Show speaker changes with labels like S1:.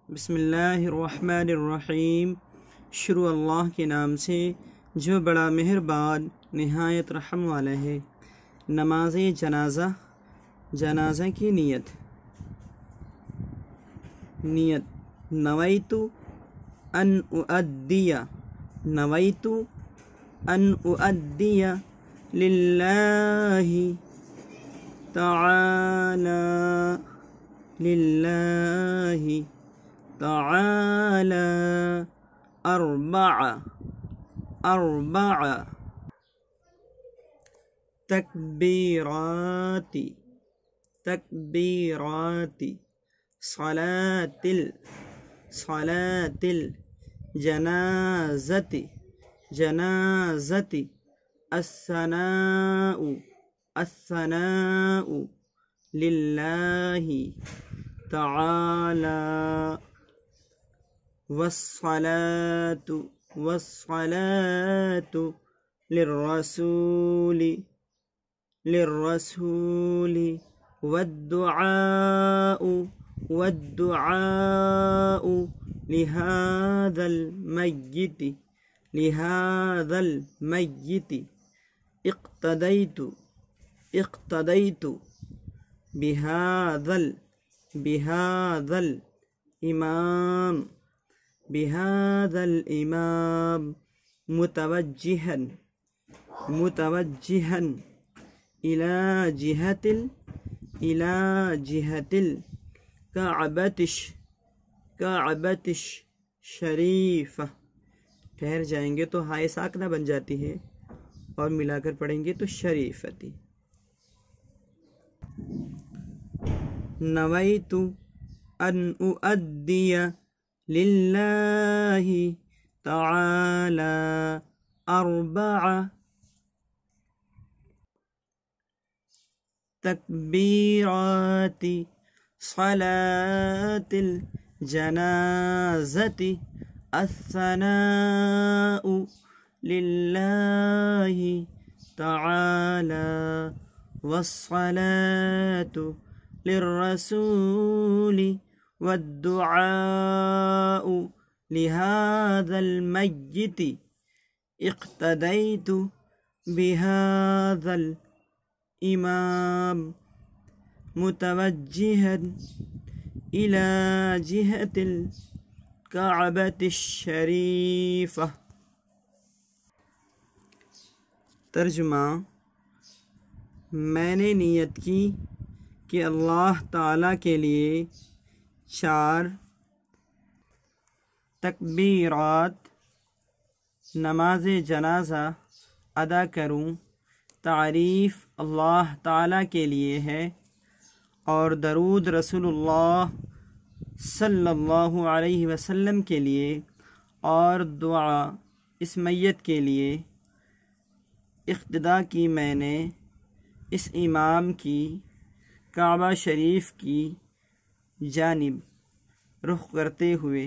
S1: بسم اللہ الرحمن الرحیم۔ شروع اللہ کے نام سے جو بڑا مہربان نہایت رحم والا ہے۔ نماز جنازہ، جنازہ کی نیت نویت ان اؤدی للہ تعالی اربع تکبیرات صلاة الجنازة الثناء للہ تعالی والصلاة للرسول والدعاء لهذا الميت اقتديت بهذا الإمام متوجها إلى جهة الكعبة الشریفہ۔ ٹھہر جائیں گے تو ہائے ساکنہ بن جاتی ہے اور ملا کر پڑھیں گے تو شریفتی۔ نویت ان اؤدی للہ تعالی اربع تکبیرات صلاة الجنازة الثناء للہ تعالی والصلاة للرسول والدعاء لهذا الميت اقتديت بهذا الإمام متوجها إلى جهة الكعبة الشریفہ۔ ترجمہ: میں نے نیت کی کہ اللہ تعالیٰ کے لیے 4 تکبیرات نماز جنازہ ادا کروں۔ تعریف اللہ تعالیٰ کے لیے ہے اور درود رسول اللہ صلی اللہ علیہ وسلم کے لیے اور دعا اس میت کے لیے۔ اقتدا کی میں نے اس امام کی کعبہ شریف کی جانب رخ کرتے ہوئے۔